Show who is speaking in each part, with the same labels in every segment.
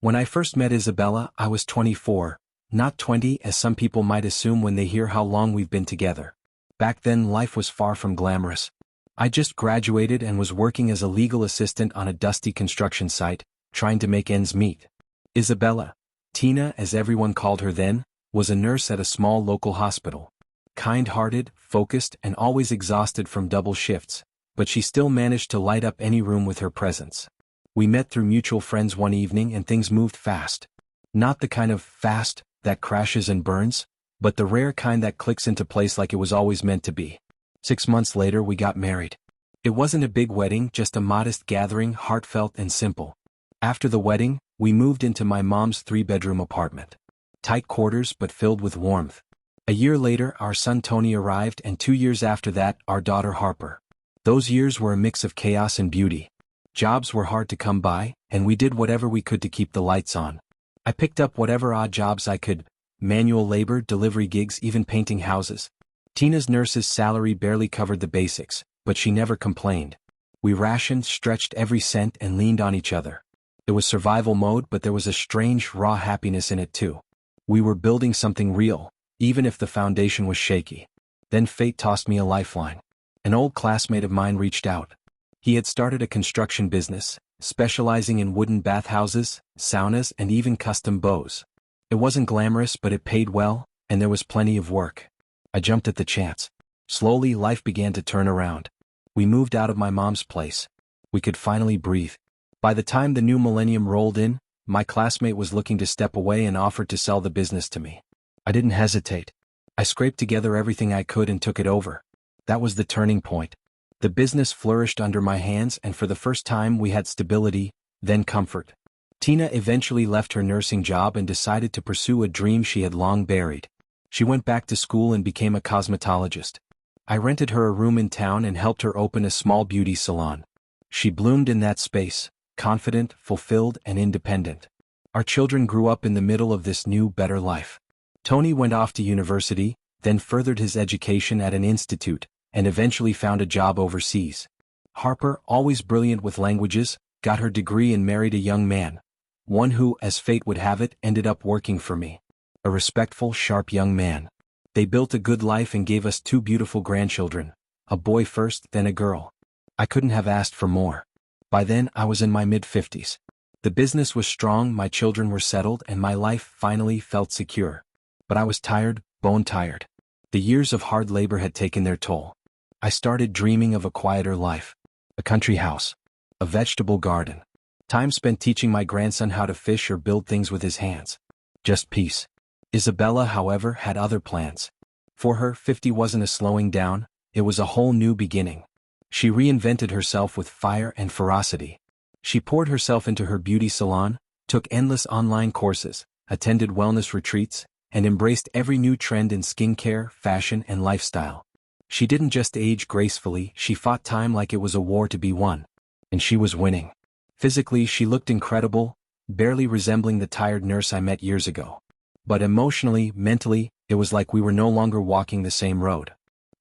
Speaker 1: When I first met Isabella, I was 24, not 20 as some people might assume when they hear how long we've been together. Back then life was far from glamorous. I just graduated and was working as a legal assistant on a dusty construction site, trying to make ends meet. Isabella, Tina as everyone called her then, was a nurse at a small local hospital. Kind-hearted, focused, and always exhausted from double shifts, but she still managed to light up any room with her presence. We met through mutual friends one evening and things moved fast. Not the kind of fast that crashes and burns, but the rare kind that clicks into place like it was always meant to be. 6 months later we got married. It wasn't a big wedding, just a modest gathering, heartfelt and simple. After the wedding, we moved into my mom's 3-bedroom apartment. Tight quarters but filled with warmth. A year later our son Tony arrived and 2 years after that our daughter Harper. Those years were a mix of chaos and beauty. Jobs were hard to come by, and we did whatever we could to keep the lights on. I picked up whatever odd jobs I could, manual labor, delivery gigs, even painting houses. Tina's nurse's salary barely covered the basics, but she never complained. We rationed, stretched every cent and leaned on each other. It was survival mode, but there was a strange, raw happiness in it too. We were building something real, even if the foundation was shaky. Then fate tossed me a lifeline. An old classmate of mine reached out. He had started a construction business, specializing in wooden bathhouses, saunas, and even custom bows. It wasn't glamorous, but it paid well, and there was plenty of work. I jumped at the chance. Slowly, life began to turn around. We moved out of my mom's place. We could finally breathe. By the time the new millennium rolled in, my classmate was looking to step away and offered to sell the business to me. I didn't hesitate. I scraped together everything I could and took it over. That was the turning point. The business flourished under my hands, and for the first time we had stability, then comfort. Tina eventually left her nursing job and decided to pursue a dream she had long buried. She went back to school and became a cosmetologist. I rented her a room in town and helped her open a small beauty salon. She bloomed in that space, confident, fulfilled, and independent. Our children grew up in the middle of this new, better life. Tony went off to university, then furthered his education at an institute, and eventually found a job overseas. Harper, always brilliant with languages, got her degree and married a young man. One who, as fate would have it, ended up working for me. A respectful, sharp young man. They built a good life and gave us 2 beautiful grandchildren, a boy first, then a girl. I couldn't have asked for more. By then, I was in my mid-50s. The business was strong, my children were settled, and my life finally felt secure. But I was tired, bone-tired. The years of hard labor had taken their toll. I started dreaming of a quieter life. A country house. A vegetable garden. Time spent teaching my grandson how to fish or build things with his hands. Just peace. Isabella, however, had other plans. For her, 50 wasn't a slowing down, it was a whole new beginning. She reinvented herself with fire and ferocity. She poured herself into her beauty salon, took endless online courses, attended wellness retreats, and embraced every new trend in skincare, fashion, and lifestyle. She didn't just age gracefully, she fought time like it was a war to be won. And she was winning. Physically, she looked incredible, barely resembling the tired nurse I met years ago. But emotionally, mentally, it was like we were no longer walking the same road.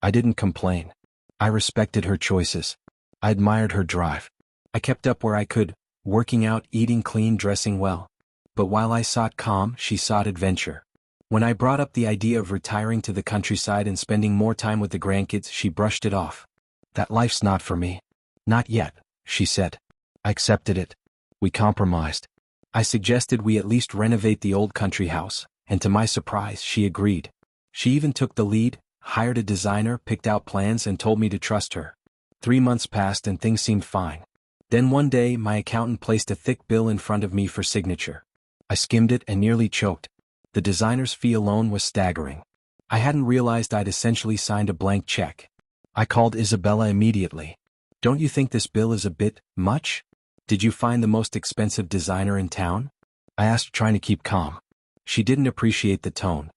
Speaker 1: I didn't complain. I respected her choices. I admired her drive. I kept up where I could, working out, eating clean, dressing well. But while I sought calm, she sought adventure. When I brought up the idea of retiring to the countryside and spending more time with the grandkids, she brushed it off. That life's not for me. Not yet, she said. I accepted it. We compromised. I suggested we at least renovate the old country house, and to my surprise, she agreed. She even took the lead, hired a designer, picked out plans, and told me to trust her. 3 months passed and things seemed fine. Then one day, my accountant placed a thick bill in front of me for signature. I skimmed it and nearly choked. The designer's fee alone was staggering. I hadn't realized I'd essentially signed a blank check. I called Isabella immediately. Don't you think this bill is a bit much? Did you find the most expensive designer in town? I asked, trying to keep calm. She didn't appreciate the tone.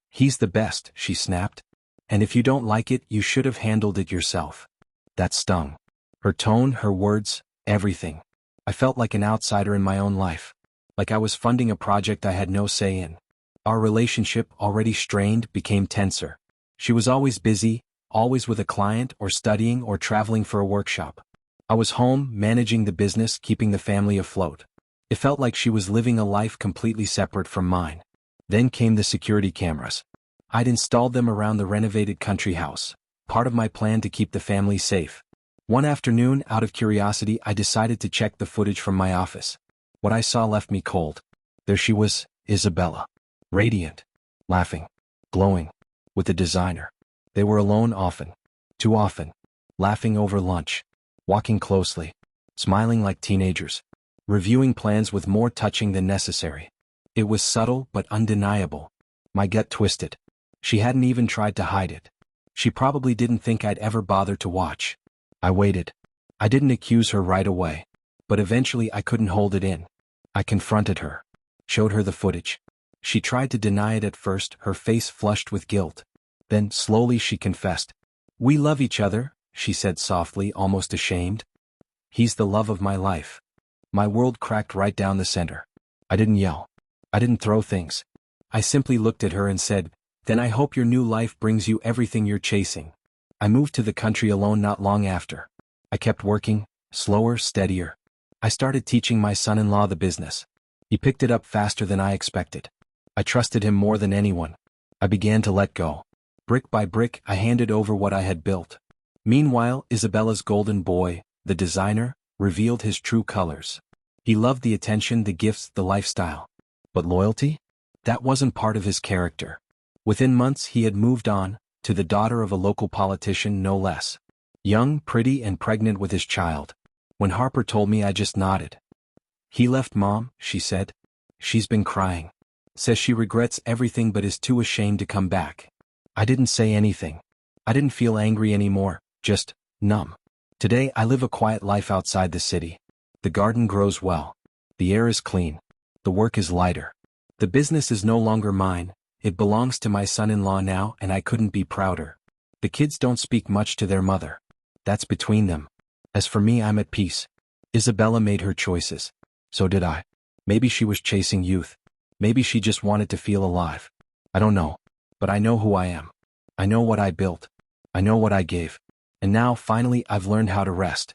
Speaker 1: He's the best, she snapped. And if you don't like it, you should have handled it yourself. That stung. Her tone, her words, everything. I felt like an outsider in my own life. Like I was funding a project I had no say in. Our relationship, already strained, became tenser. She was always busy, always with a client or studying or traveling for a workshop. I was home, managing the business, keeping the family afloat. It felt like she was living a life completely separate from mine. Then came the security cameras. I'd installed them around the renovated country house, part of my plan to keep the family safe. One afternoon, out of curiosity, I decided to check the footage from my office. What I saw left me cold. There she was, Isabella. Radiant. Laughing. Glowing. With the designer. They were alone often. Too often. Laughing over lunch. Walking closely. Smiling like teenagers. Reviewing plans with more touching than necessary. It was subtle but undeniable. My gut twisted. She hadn't even tried to hide it. She probably didn't think I'd ever bother to watch. I waited. I didn't accuse her right away. But eventually I couldn't hold it in. I confronted her. Showed her the footage. She tried to deny it at first, her face flushed with guilt. Then, slowly she confessed. "We love each other," she said softly, almost ashamed. "He's the love of my life." My world cracked right down the center. I didn't yell. I didn't throw things. I simply looked at her and said, "Then I hope your new life brings you everything you're chasing." I moved to the country alone not long after. I kept working, slower, steadier. I started teaching my son-in-law the business. He picked it up faster than I expected. I trusted him more than anyone. I began to let go. Brick by brick, I handed over what I had built. Meanwhile, Isabella's golden boy, the designer, revealed his true colors. He loved the attention, the gifts, the lifestyle. But loyalty? That wasn't part of his character. Within months he had moved on, to the daughter of a local politician no less. Young, pretty, and pregnant with his child. When Harper told me, I just nodded. "He left Mom," she said. "She's been crying. Says she regrets everything but is too ashamed to come back." I didn't say anything. I didn't feel angry anymore, just numb. Today I live a quiet life outside the city. The garden grows well. The air is clean. The work is lighter. The business is no longer mine. It belongs to my son-in-law now, and I couldn't be prouder. The kids don't speak much to their mother. That's between them. As for me, I'm at peace. Isabella made her choices. So did I. Maybe she was chasing youth. Maybe she just wanted to feel alive. I don't know. But I know who I am. I know what I built. I know what I gave. And now, finally, I've learned how to rest.